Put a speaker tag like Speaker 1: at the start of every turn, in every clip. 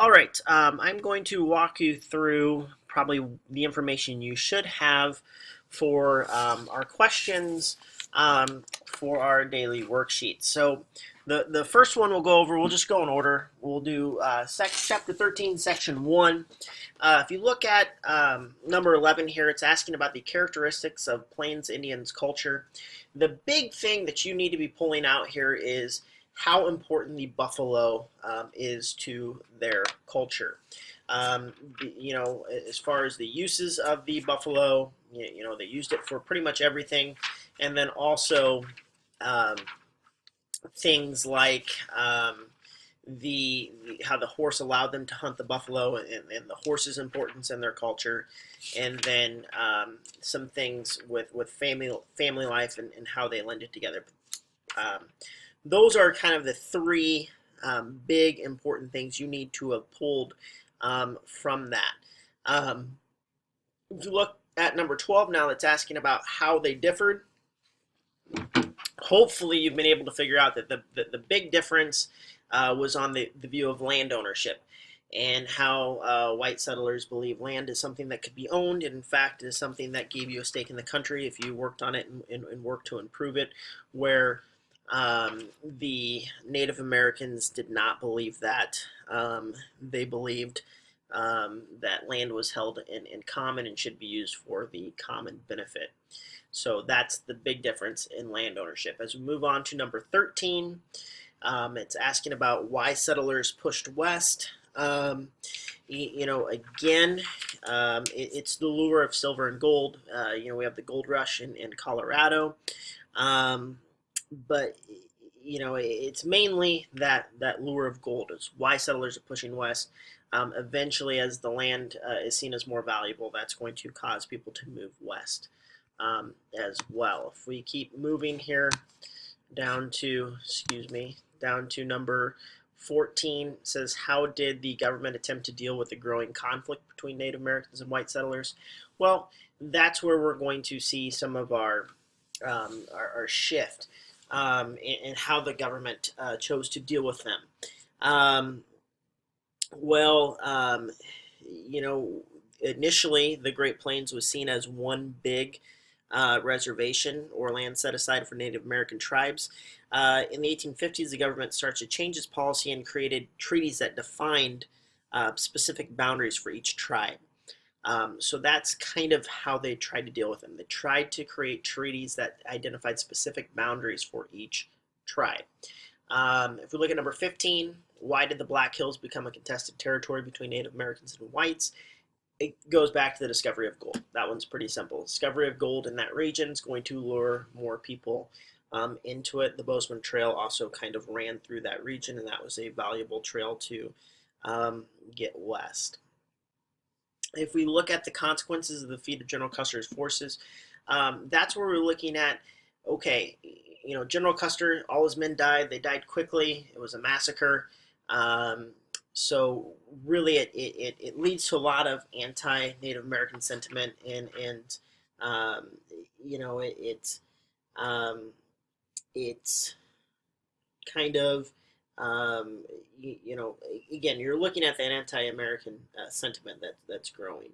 Speaker 1: All right, I'm going to walk you through probably the information you should have for our questions for our daily worksheet. So the first one we'll go over, we'll just go in order. We'll do chapter 13, section 1. If you look at number 11 here, it's asking about the characteristics of Plains Indians culture. The big thing that you need to be pulling out here is how important the buffalo is to their culture. As far as the uses of the buffalo, they used it for pretty much everything. And then also um, things like the how the horse allowed them to hunt the buffalo and the horse's importance in their culture, and then some things with family life and how they blended together. Um, those are kind of the three big important things you need to have pulled from that. If you look at number 12 now, that's asking about how they differed. Hopefully you've been able to figure out that the big difference was on the view of land ownership and how white settlers believe land is something that could be owned, and in fact is something that gave you a stake in the country if you worked on it and worked to improve it, where the Native Americans did not believe that. They believed that land was held in common and should be used for the common benefit. So that's the big difference in land ownership. As we move on to number 13, it's asking about why settlers pushed west. Again, it's the lure of silver and gold. We have the gold rush in Colorado. But it's mainly that lure of gold is why settlers are pushing west. Eventually, as the land is seen as more valuable, that's going to cause people to move west as well. If we keep moving here down to, down to number 14, says, how did the government attempt to deal with the growing conflict between Native Americans and white settlers? Well, that's where we're going to see some of our shift in how the government chose to deal with them. Um, well, initially the Great Plains was seen as one big reservation or land set aside for Native American tribes. In the 1850s, the government started to change its policy and created treaties that defined specific boundaries for each tribe. So that's kind of how they tried to deal with them. They tried to create treaties that identified specific boundaries for each tribe. If we look at number 15, why did the Black Hills become a contested territory between Native Americans and whites? It goes back to the discovery of gold. That one's pretty simple. Discovery of gold in that region is going to lure more people into it. The Bozeman Trail also kind of ran through that region, and that was a valuable trail to get west. If we look at the consequences of the defeat of General Custer's forces, that's where we're looking at, okay, General Custer, all his men died. They died quickly. It was a massacre. So really, it leads to a lot of anti-Native American sentiment, and it's kind of again, you're looking at that anti-American sentiment that's growing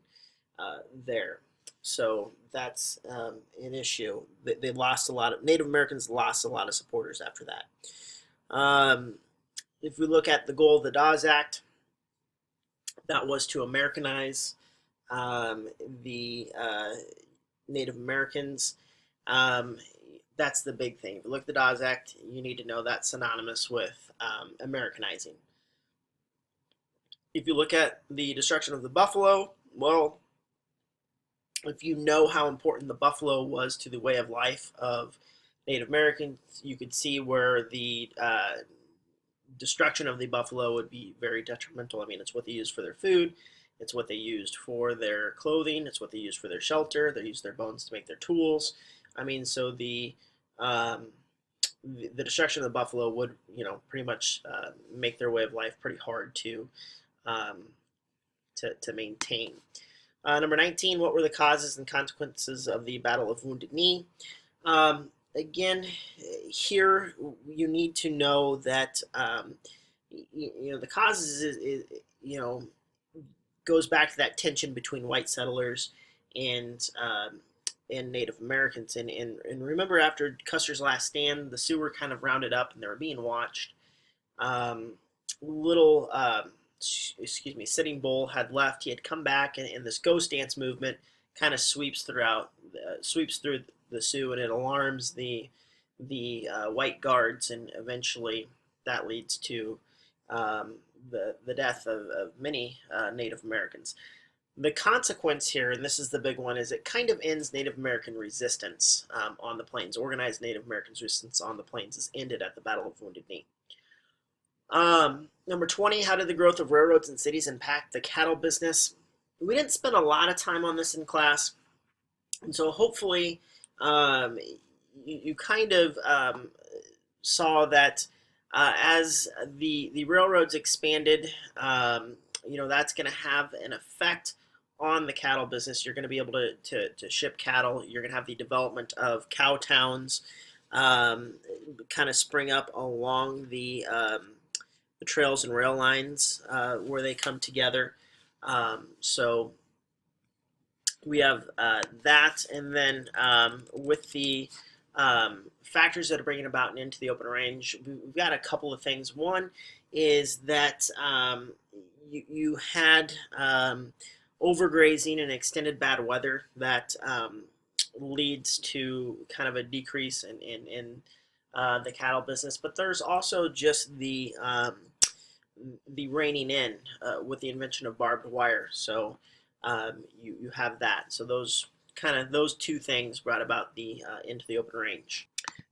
Speaker 1: there. So that's an issue. They lost a lot of Native Americans lost a lot of supporters after that. If we look at the goal of the Dawes Act, that was to Americanize the Native Americans. That's the big thing. If you look at the Dawes Act, you need to know that's synonymous with Americanizing. If you look at the destruction of the buffalo, well, if you know how important the buffalo was to the way of life of Native Americans, you could see where the destruction of the buffalo would be very detrimental. I mean, it's what they used for their food, it's what they used for their clothing, it's what they used for their shelter. They used their bones to make their tools. I mean, so the destruction of the buffalo would, pretty much make their way of life pretty hard to maintain. Number 19, what were the causes and consequences of the Battle of Wounded Knee? Again, here you need to know that the causes goes back to that tension between white settlers and Native Americans. And remember, after Custer's last stand, the Sioux were kind of rounded up and they were being watched. Um, little, Sitting Bull had left. He had come back, and this ghost dance movement kind of sweeps through the Sioux, and it alarms the white guards, and eventually that leads to the death of many Native Americans. The consequence here, and this is the big one, is it kind of ends Native American resistance on the plains. Organized Native American resistance on the plains is ended at the Battle of Wounded Knee. Number 20, how did the growth of railroads and cities impact the cattle business? We didn't spend a lot of time on this in class, and so hopefully you kind of saw that as the railroads expanded, that's going to have an effect on the cattle business. You're going to be able to ship cattle. You're going to have the development of cow towns kind of spring up along the trails and rail lines where they come together. So we have that, and then with the factors that are bringing about and into the open range, we've got a couple of things. One is that you had overgrazing and extended bad weather that leads to kind of a decrease in the cattle business. But there's also just the reining in with the invention of barbed wire. So you have that. So those two things brought about the into the open range.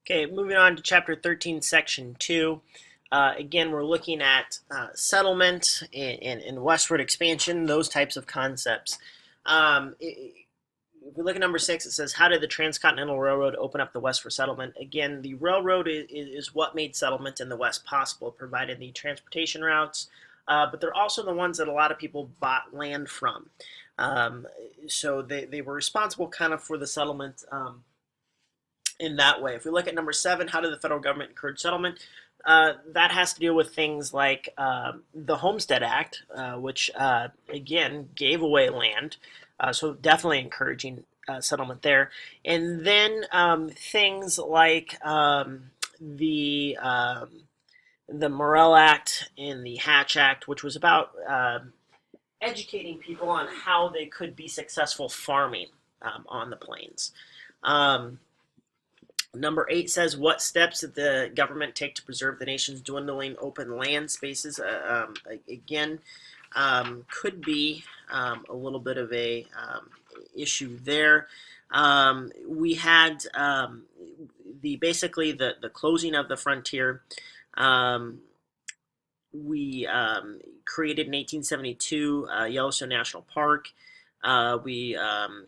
Speaker 1: Okay, moving on to Chapter 13, Section 2. Again, we're looking at settlement and westward expansion, those types of concepts. If we look at number 6, it says, how did the Transcontinental Railroad open up the West for settlement? Again, the railroad is what made settlement in the West possible. It provided the transportation routes, but they're also the ones that a lot of people bought land from. So they were responsible kind of for the settlement in that way. If we look at number 7, how did the federal government encourage settlement? That has to do with things like the Homestead Act, which, again, gave away land. So definitely encouraging settlement there. And then things like the Morrill Act and the Hatch Act, which was about educating people on how they could be successful farming on the plains. Number 8 says, what steps did the government take to preserve the nation's dwindling open land spaces? Again, could be a little bit of a issue there. We had basically the closing of the frontier. We created in 1872 Yellowstone National Park. We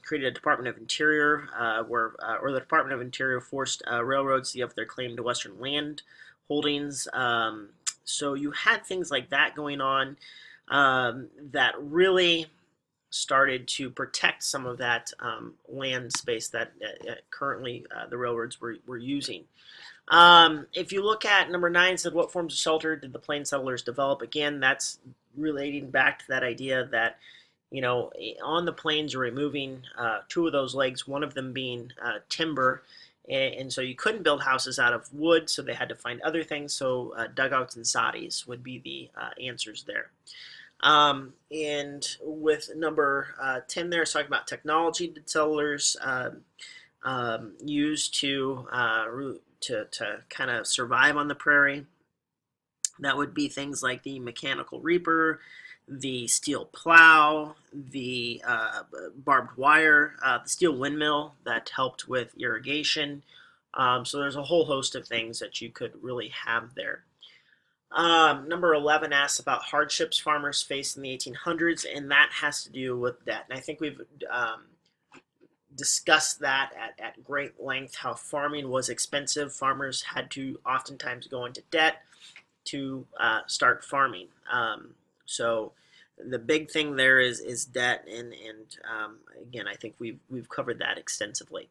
Speaker 1: created a Department of Interior, or the Department of Interior forced railroads to give their claim to Western land holdings. So you had things like that going on that really started to protect some of that land space that currently the railroads were using. If you look at number 9, it said, what forms of shelter did the plain settlers develop? Again, that's relating back to that idea that on the plains, you're removing 2 of those legs, one of them being timber, and so you couldn't build houses out of wood, so they had to find other things. So dugouts and soddies would be the answers there. And with number 10 there, it's talking about technology that settlers used to kind of survive on the prairie. That would be things like the mechanical reaper, the steel plow, the barbed wire, the steel windmill that helped with irrigation. So there's a whole host of things that you could really have there. Number 11 asks about hardships farmers faced in the 1800s, and that has to do with debt. And I think we've discussed that at great length, how farming was expensive. Farmers had to oftentimes go into debt to start farming. So the big thing there is debt, and again, I think we've covered that extensively.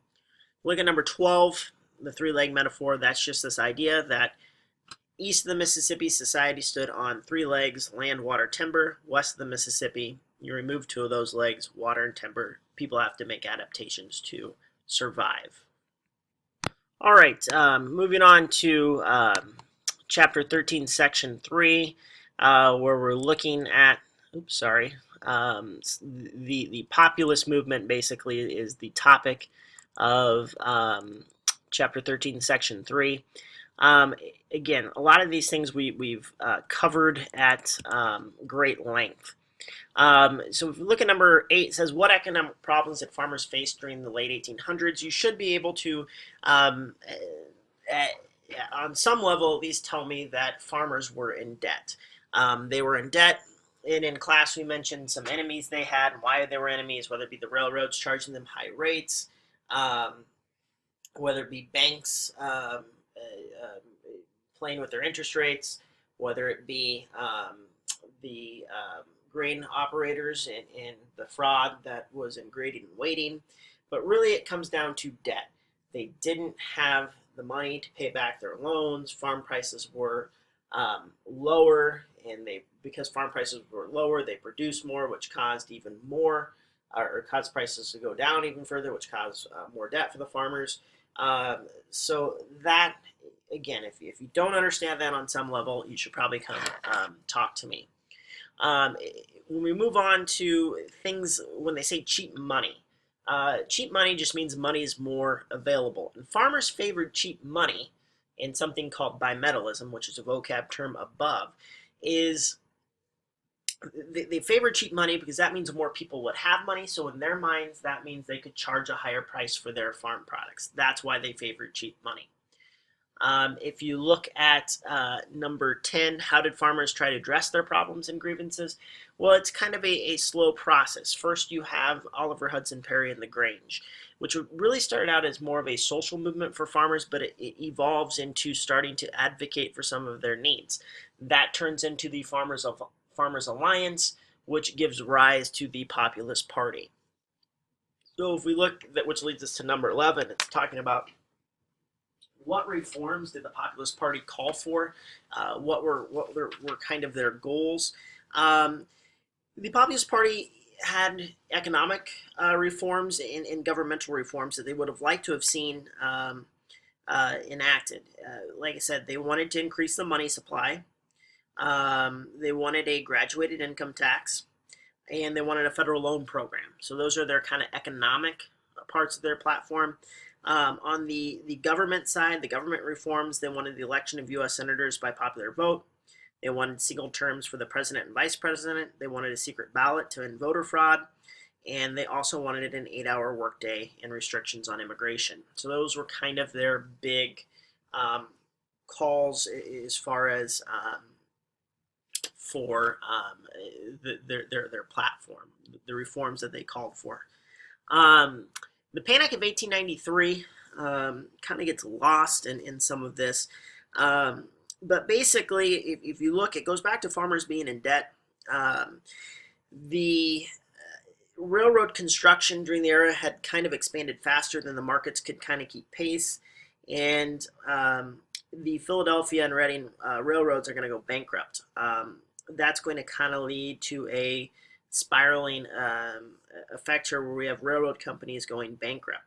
Speaker 1: Look at number 12, the 3-leg metaphor. That's just this idea that East of the Mississippi, society stood on three legs: land, water, timber. West of the Mississippi, you remove two of those legs, water and timber. People have to make adaptations to survive. All right, moving on to chapter 13, section 3, where we're looking at, the populist movement basically is the topic of chapter 13, section 3. Again, a lot of these things we've covered at great length. So if you look at number 8, it says, what economic problems did farmers face during the late 1800s? You should be able to, on some level, at least tell me that farmers were in debt. They were in debt, and in class we mentioned some enemies they had and why they were enemies, whether it be the railroads charging them high rates, whether it be banks playing with their interest rates, whether it be the grain operators and the fraud that was in grading and weighting. But really it comes down to debt. They didn't have the money to pay back their loans. Farm prices were lower, and because farm prices were lower, they produced more, which caused even more, or caused prices to go down even further, which caused more debt for the farmers. So that, again, if you don't understand that on some level, you should probably come talk to me. When we move on to things, when they say cheap money just means money is more available. And farmers favored cheap money in something called bimetallism, which is a vocab term above, is they favor cheap money because that means more people would have money. So in their minds, that means they could charge a higher price for their farm products. That's why they favored cheap money. If you look at number 10, how did farmers try to address their problems and grievances? Well, it's kind of a slow process. First, you have Oliver Hudson Perry and the Grange, which really started out as more of a social movement for farmers, but it evolves into starting to advocate for some of their needs. That turns into the Farmers Alliance, which gives rise to the Populist Party. So if we look, which leads us to number 11, it's talking about what reforms did the Populist Party call for? What were kind of their goals? The Populist Party had economic reforms and governmental reforms that they would have liked to have seen enacted. Like I said, they wanted to increase the money supply. They wanted a graduated income tax, and they wanted a federal loan program. So those are their kind of economic parts of their platform. On the government side, the government reforms, they wanted the election of U.S. senators by popular vote. They wanted single terms for the president and vice president. They wanted a secret ballot to end voter fraud. And they also wanted an 8-hour workday and restrictions on immigration. So those were kind of their big calls as far as for their platform, the reforms that they called for. The Panic of 1893 kind of gets lost in some of this. But basically, if you look, it goes back to farmers being in debt. The railroad construction during the era had kind of expanded faster than the markets could kind of keep pace. And the Philadelphia and Reading railroads are going to go bankrupt. That's going to kind of lead to a spiraling effect here where we have railroad companies going bankrupt.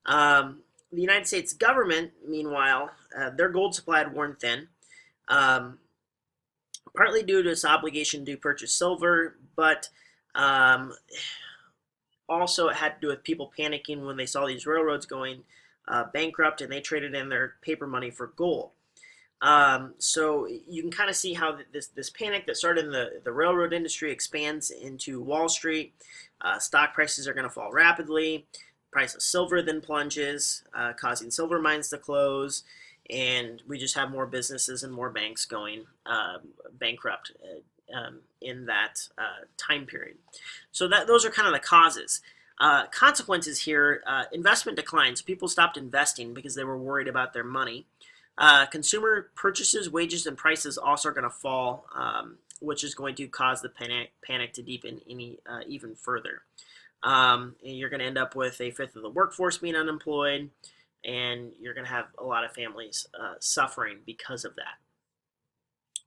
Speaker 1: The United States government, meanwhile, their gold supply had worn thin, partly due to its obligation to purchase silver, but also it had to do with people panicking when they saw these railroads going bankrupt, and they traded in their paper money for gold. So you can kind of see how this panic that started in the railroad industry expands into Wall Street. Stock prices are going to fall rapidly. Price of silver then plunges, causing silver mines to close, and we just have more businesses and more banks going bankrupt in that time period. So those are kind of the causes. Consequences here, investment declines. People stopped investing because they were worried about their money. Consumer purchases, wages, and prices also are going to fall, which is going to cause the panic to deepen even further. And you're going to end up with a fifth of the workforce being unemployed, and you're going to have a lot of families suffering because of that.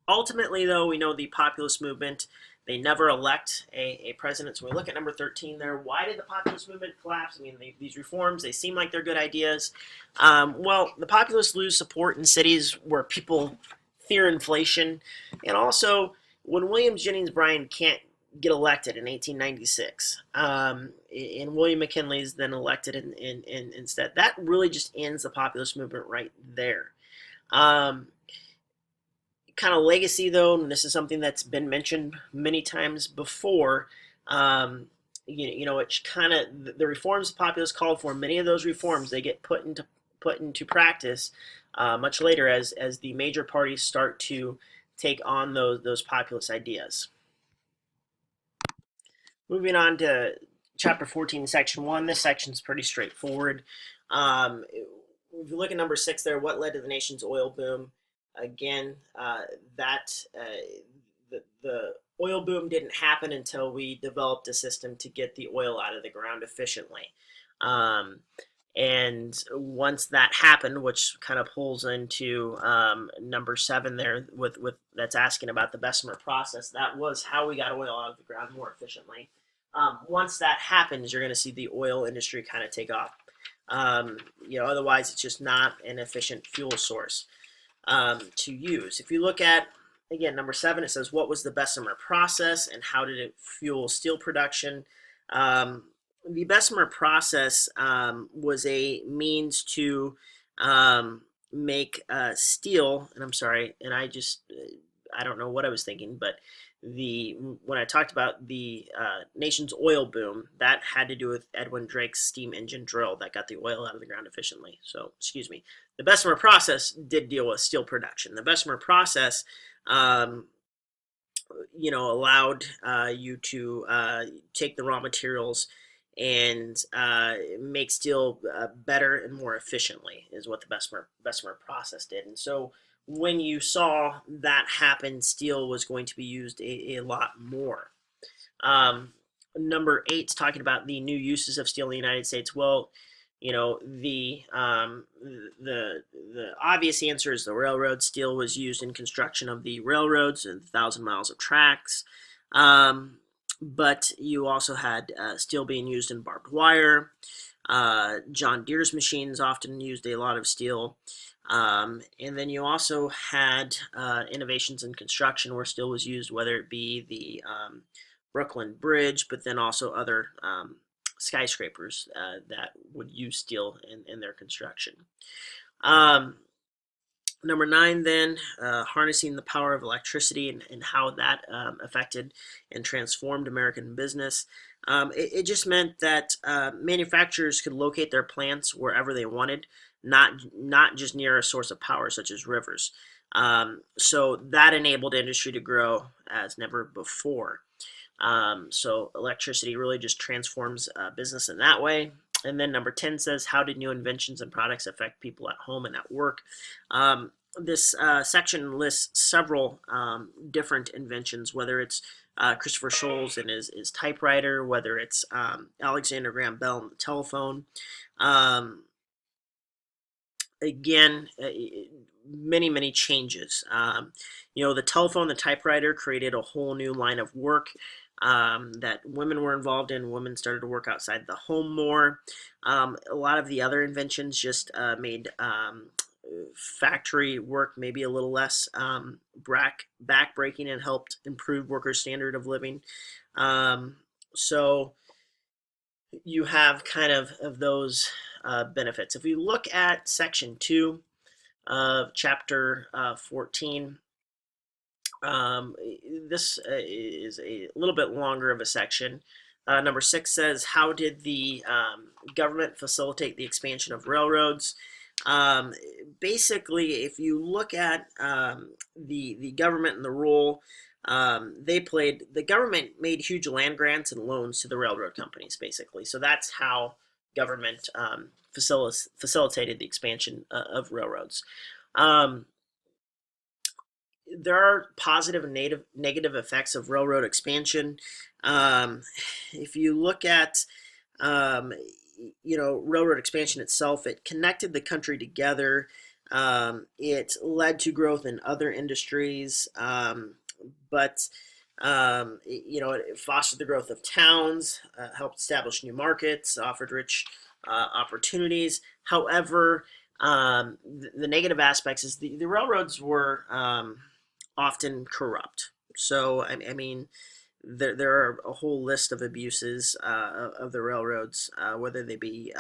Speaker 1: Ultimately, though, we know the populist movement, they never elect a president. So we look at number 13 there. Why did the populist movement collapse? I mean, these reforms, they seem like they're good ideas. Well, the populists lose support in cities where people fear inflation. And also, when William Jennings Bryan can't get elected in 1896, and William McKinley is then elected instead, that really just ends the populist movement right there. Um, Kind of legacy though, and this is something that's been mentioned many times before. Um, it's kind of the reforms the populists called for. Many of those reforms they get put into practice much later as the major parties start to take on those populist ideas. Moving on to chapter 14, section 1. This section is pretty straightforward. If you look at number 6 there, what led to the nation's oil boom? Again, the oil boom didn't happen until we developed a system to get the oil out of the ground efficiently. Um, and once that happened, which kind of pulls into number 7 there, with that's asking about the Bessemer process, that was how we got oil out of the ground more efficiently. Once that happens, you're going to see the oil industry kind of take off. Otherwise, it's just not an efficient fuel source to use. If you look at, again, number 7, it says, what was the Bessemer process and how did it fuel steel production? The Bessemer process was a means to make steel, and I'm sorry, and I don't know what I was thinking, but when I talked about the nation's oil boom, that had to do with Edwin Drake's steam engine drill that got the oil out of the ground efficiently. So, excuse me. The Bessemer process did deal with steel production. The Bessemer process, allowed you to take the raw materials and make steel better and more efficiently, is what the Bessemer process did. And so when you saw that happen, steel was going to be used a lot more. Number 8 is talking about the new uses of steel in the United States. Well, the obvious answer is the railroad. Steel was used in construction of the railroads and 1,000 miles of tracks. But you also had steel being used in barbed wire. John Deere's machines often used a lot of steel. And then you also had innovations in construction where steel was used, whether it be the Brooklyn Bridge, but then also other skyscrapers that would use steel in their construction. Number 9, then, harnessing the power of electricity and how that affected and transformed American business. It just meant that manufacturers could locate their plants wherever they wanted, not just near a source of power such as rivers. So that enabled industry to grow as never before. So electricity really just transforms business in that way. And then number 10 says, how did new inventions and products affect people at home and at work? This section lists several different inventions, whether it's Christopher Sholes and his typewriter, whether it's Alexander Graham Bell and the telephone. Again, many changes. The telephone, the typewriter created a whole new line of work that women were involved in. Women started to work outside the home more. A lot of the other inventions just made factory work maybe a little less back-breaking and helped improve workers' standard of living. So you have kind of those benefits. If we look at section 2 of chapter 14, this is a little bit longer of a section. Number 6 says, how did the government facilitate the expansion of railroads? Basically, if you look at the government and the role they played, the government made huge land grants and loans to the railroad companies, basically. So that's how government facilitated the expansion of railroads. There are positive and negative effects of railroad expansion. If you look at railroad expansion itself, it connected the country together. It led to growth in other industries, but it fostered the growth of towns, helped establish new markets, offered rich opportunities. However, the negative aspects is the railroads were often corrupt. So, I mean, there are a whole list of abuses of the railroads, whether they be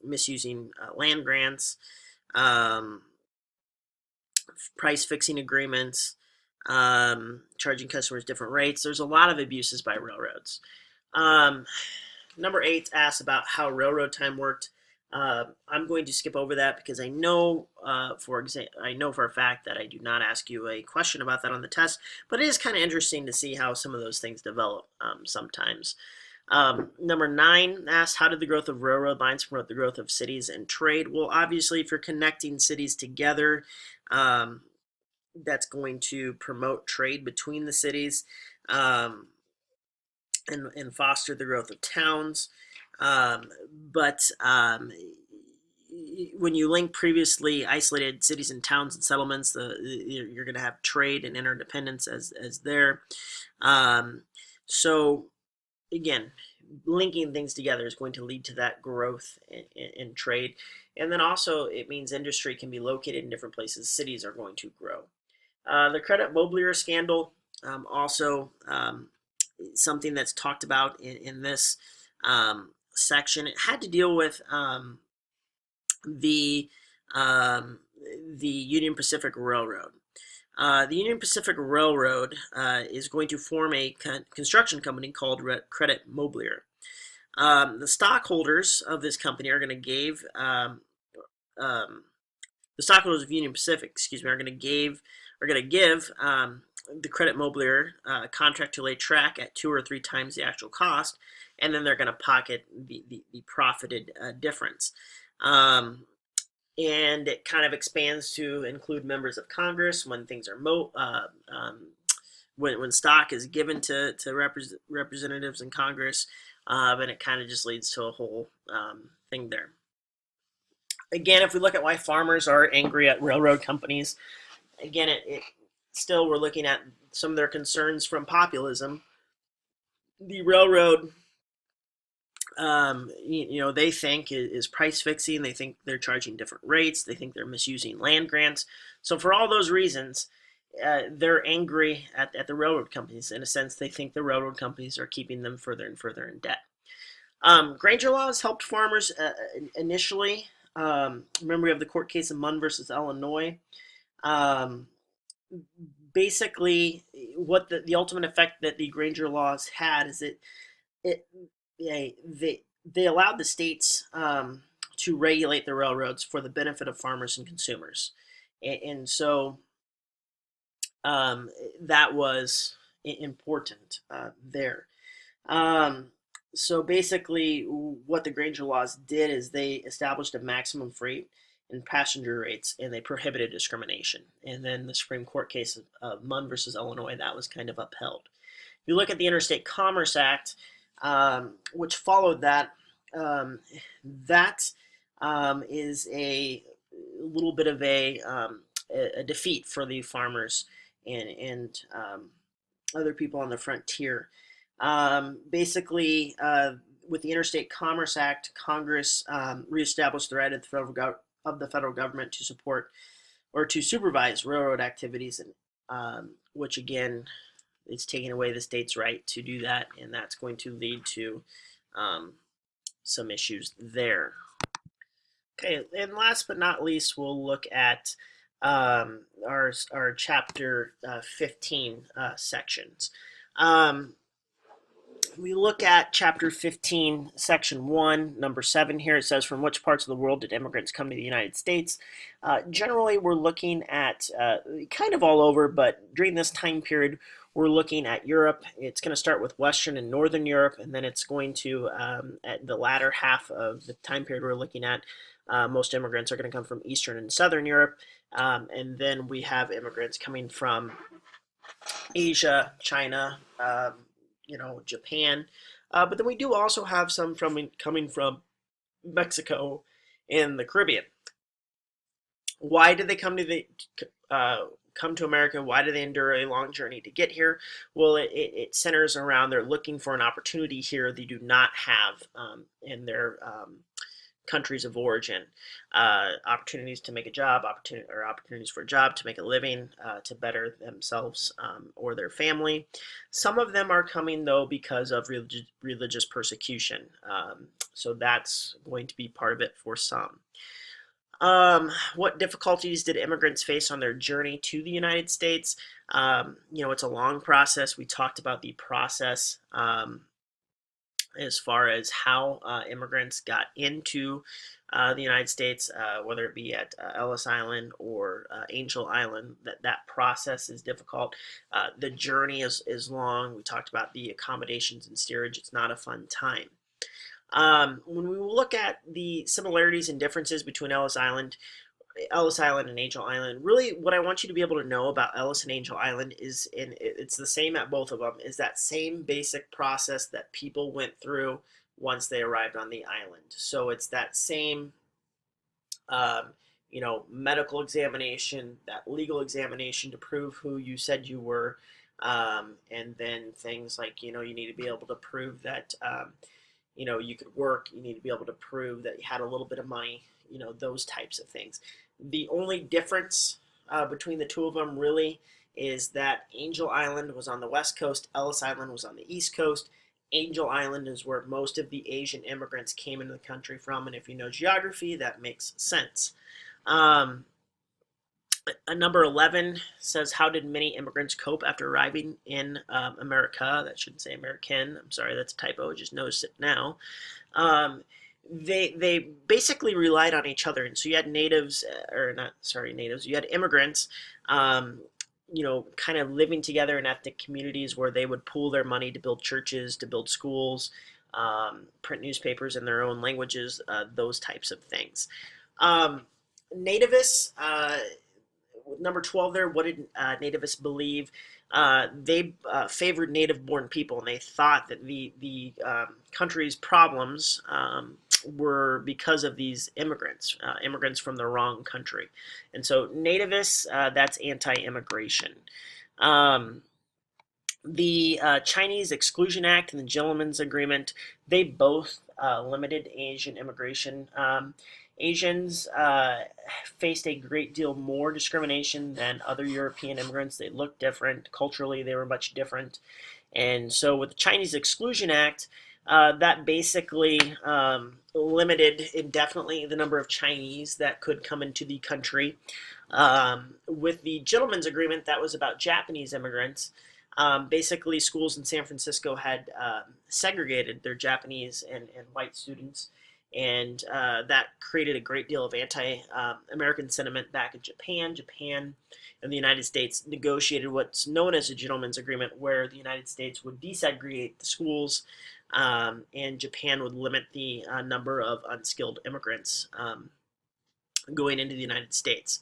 Speaker 1: misusing land grants, um, price fixing agreements, charging customers different rates. There's a lot of abuses by railroads. Um, Number 8 asks about how railroad time worked. I'm going to skip over that because I know, I know for a fact that I do not ask you a question about that on the test, but it is kind of interesting to see how some of those things develop sometimes. Number 9 asks, how did the growth of railroad lines promote the growth of cities and trade? Well, obviously, if you're connecting cities together, um, that's going to promote trade between the cities. Um, and foster the growth of towns. Um, but when you link previously isolated cities and towns and settlements, you're going to have trade and interdependence as there. Um, so again, linking things together is going to lead to that growth in trade. And then also it means industry can be located in different places. Cities are going to grow. The credit Mobilier scandal, also something that's talked about in this section. It had to deal with the um, the Union Pacific Railroad. The Union Pacific Railroad is going to form a construction company called Credit Mobilier. The stockholders of this company are going to give the stockholders of Union Pacific, excuse me, are going to give the Credit Mobilier contract to lay track at 2 or 3 times the actual cost, and then they're going to pocket the profited difference. And it kind of expands to include members of Congress when things are when stock is given to representatives in Congress, and it kind of just leads to a whole thing there. Again, if we look at why farmers are angry at railroad companies, again, it still we're looking at some of their concerns from populism. The railroad, they think is price fixing. They think they're charging different rates. They think they're misusing land grants. So for all those reasons, they're angry at the railroad companies. In a sense, they think the railroad companies are keeping them further and further in debt. Granger laws helped farmers initially. Remember, we have the court case of Munn versus Illinois. Um, Basically, what the ultimate effect that the Granger laws had is it they allowed the states to regulate the railroads for the benefit of farmers and consumers, and so that was important there. Um, so basically, what the Granger laws did is they established a maximum freight and passenger rates, and they prohibited discrimination. And then the Supreme Court case of Munn versus Illinois, that was kind of upheld. If you look at the Interstate Commerce Act, which followed that, that is a little bit of a defeat for the farmers and other people on the frontier. Basically, with the Interstate Commerce Act, Congress reestablished the right of the federal government to support or to supervise railroad activities, and which again, it's taking away the state's right to do that, and that's going to lead to some issues there. Okay, and last but not least, we'll look at our chapter 15 sections. We look at chapter 15, section 1, number 7 here. It says, from which parts of the world did immigrants come to the United States? Generally, we're looking at kind of all over, but during this time period, we're looking at Europe. It's going to start with Western and Northern Europe, and then it's going to, at the latter half of the time period we're looking at, most immigrants are going to come from Eastern and Southern Europe. And then we have immigrants coming from Asia, China, Japan. But then we do also have some coming from Mexico and the Caribbean. Why did they come to America? Why did they endure a long journey to get here? Well, it centers around they're looking for an opportunity here they do not have in their countries of origin. Opportunities to make a job, opportunities for a job, to make a living, to better themselves or their family. Some of them are coming though because of religious persecution. So that's going to be part of it for some. What difficulties did immigrants face on their journey to the United States? It's a long process. We talked about the process as far as how immigrants got into the United States, whether it be at Ellis Island or Angel Island. That process is difficult. The journey is long. We talked about the accommodations and steerage. It's not a fun time. When we look at the similarities and differences between Ellis Island and Angel Island, really what I want you to be able to know about Ellis and Angel Island is, and it's the same at both of them, is that same basic process that people went through once they arrived on the island. So it's that same, medical examination, that legal examination to prove who you said you were, and then things like, you need to be able to prove that, you could work, you need to be able to prove that you had a little bit of money, those types of things. The only difference between the two of them really is that Angel Island was on the west coast, Ellis Island was on the east coast. Angel Island is where most of the Asian immigrants came into the country from, and if you know geography, that makes sense. Number 11 says, how did many immigrants cope after arriving in America? That shouldn't say American. I'm sorry, that's a typo. Just noticed it now. They basically relied on each other. And so you had natives, you had immigrants, kind of living together in ethnic communities where they would pool their money to build churches, to build schools, print newspapers in their own languages, those types of things. Nativists, number 12 there, what did nativists believe? They favored native-born people, and they thought that the country's problems were because of these immigrants from the wrong country. And so nativists, that's anti-immigration. The Chinese Exclusion Act and the Gentlemen's Agreement, they both limited Asian immigration. Asians faced a great deal more discrimination than other European immigrants. They looked different. Culturally, they were much different. And so with the Chinese Exclusion Act, that basically limited indefinitely the number of Chinese that could come into the country. With the Gentlemen's Agreement, that was about Japanese immigrants. Basically, schools in San Francisco had segregated their Japanese and white students, and that created a great deal of anti-American sentiment back in Japan. Japan and the United States negotiated what's known as a Gentlemen's Agreement, where the United States would desegregate the schools, and Japan would limit the number of unskilled immigrants going into the United States.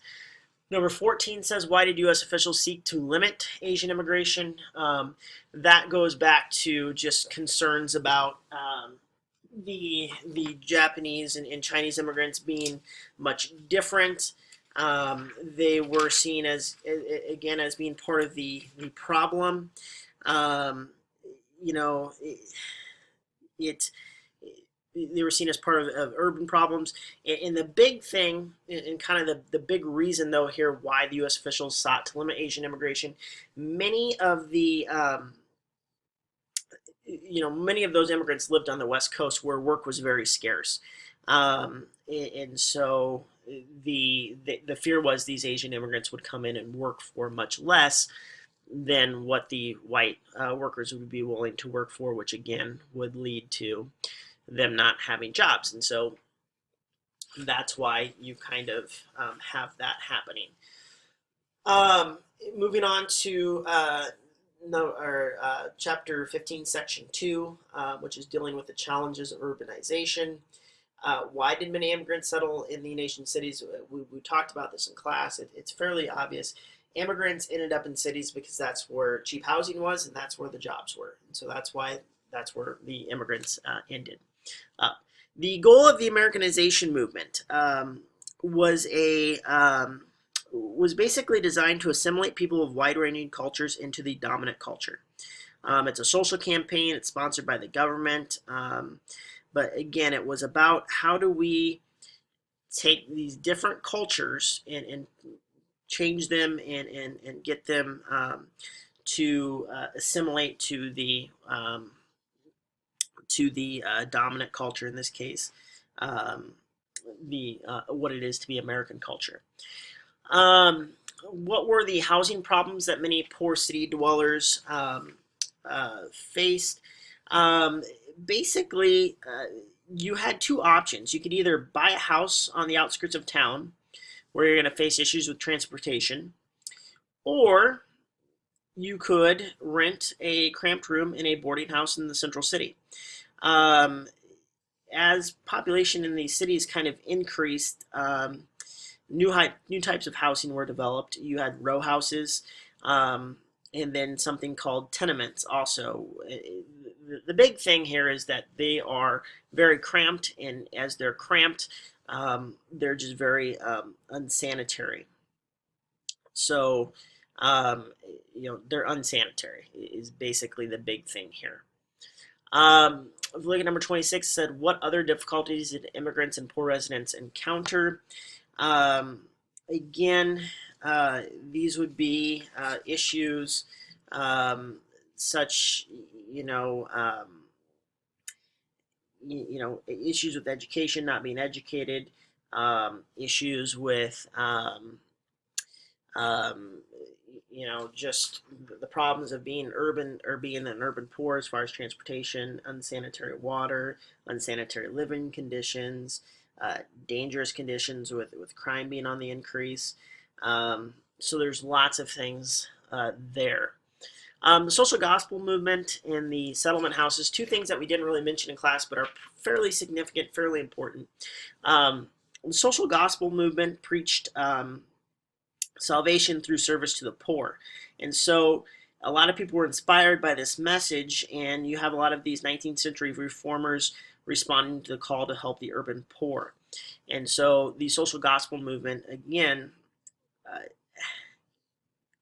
Speaker 1: Number 14 says, why did U.S. officials seek to limit Asian immigration? That goes back to just concerns about the Japanese and Chinese immigrants being much different. They were seen as, again, as being part of the problem. They were seen as part of urban problems. And the big thing, and kind of the big reason, though, here why the U.S. officials sought to limit Asian immigration, many of those immigrants lived on the West Coast where work was very scarce. And so the fear was these Asian immigrants would come in and work for much less than what the white workers would be willing to work for, which again would lead to them not having jobs. And so that's why you kind of have that happening. Moving on to chapter 15, section 2, which is dealing with the challenges of urbanization. Why did many immigrants settle in the nation's cities? We talked about this in class. It's fairly obvious. Immigrants ended up in cities because that's where cheap housing was and that's where the jobs were. And so that's where the immigrants ended up. The goal of the Americanization movement was a was basically designed to assimilate people of wide-ranging cultures into the dominant culture. It's a social campaign. It's sponsored by the government. But again, it was about how do we take these different cultures and change them and get them to assimilate to the dominant culture, in this case, um, the what it is to be American culture. What were the housing problems that many poor city dwellers faced? Um, Basically, you had two options. You could either buy a house on the outskirts of town, where you're going to face issues with transportation, or you could rent a cramped room in a boarding house in the central city. Um, as population in these cities kind of increased, new types of housing were developed. You had row houses, and then something called tenements. Also, the big thing here is that they are very cramped, and as they're cramped, they're just very unsanitary. So, um, they're unsanitary is basically the big thing here. Look at number 26, said, what other difficulties did immigrants and poor residents encounter? Um, Again, these would be issues such, you know, issues with education, not being educated, issues with um, just the problems of being urban or being an urban poor as far as transportation, unsanitary water, unsanitary living conditions, dangerous conditions with crime being on the increase. So there's lots of things there. The social gospel movement and the settlement houses, two things that we didn't really mention in class but are fairly significant, fairly important. The social gospel movement preached salvation through service to the poor. And so a lot of people were inspired by this message, and you have a lot of these 19th century reformers responding to the call to help the urban poor. And so the social gospel movement, again, uh,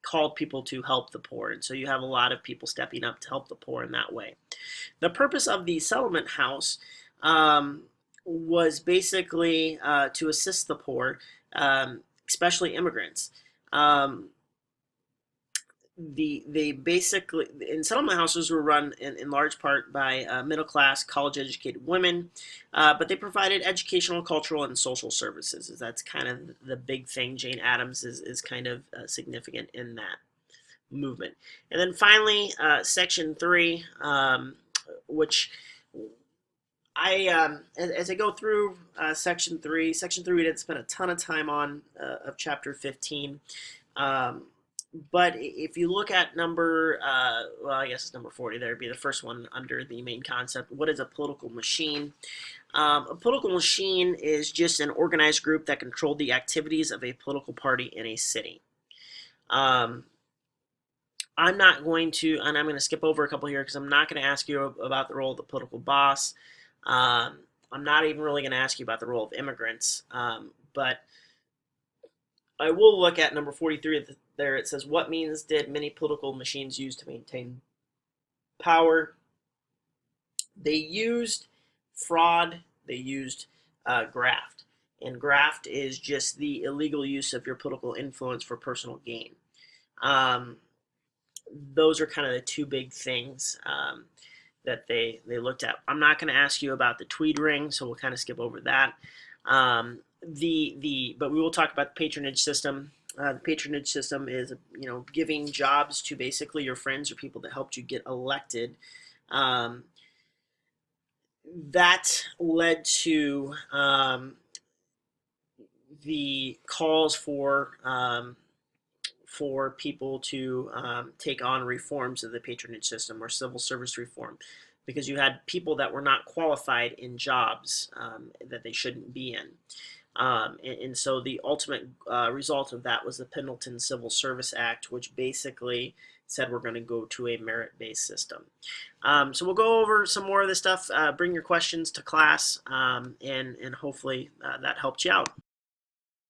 Speaker 1: called people to help the poor. And so you have a lot of people stepping up to help the poor in that way. The purpose of the settlement house was basically to assist the poor, especially immigrants. Um, they basically, and settlement houses were run in large part by middle class, college educated women, but they provided educational, cultural, and social services. That's kind of the big thing. Jane Addams is kind of significant in that movement. And then finally, Section 3, which as I go through Section 3, we didn't spend a ton of time on of Chapter 15. But if you look at well, I guess it's number 40, there would be the first one under the main concept. What is a political machine? A political machine is just an organized group that controlled the activities of a political party in a city. I'm not going to, and I'm going to skip over a couple here because I'm not going to ask you about the role of the political boss. I'm not even really going to ask you about the role of immigrants, but I will look at number 43 there. It says, what means did many political machines use to maintain power? They used fraud. They used graft. And graft is just the illegal use of your political influence for personal gain. Those are kind of the two big things that they looked at. I'm not going to ask you about the Tweed ring, so we'll kind of skip over that. But we will talk about the patronage system. The patronage system is, giving jobs to basically your friends or people that helped you get elected. That led to the calls for people to take on reforms of the patronage system or civil service reform, because you had people that were not qualified in jobs that they shouldn't be in. And so the ultimate result of that was the Pendleton Civil Service Act, which basically said we're going to go to a merit-based system. So we'll go over some more of this stuff. Bring your questions to class, and hopefully that helped you out.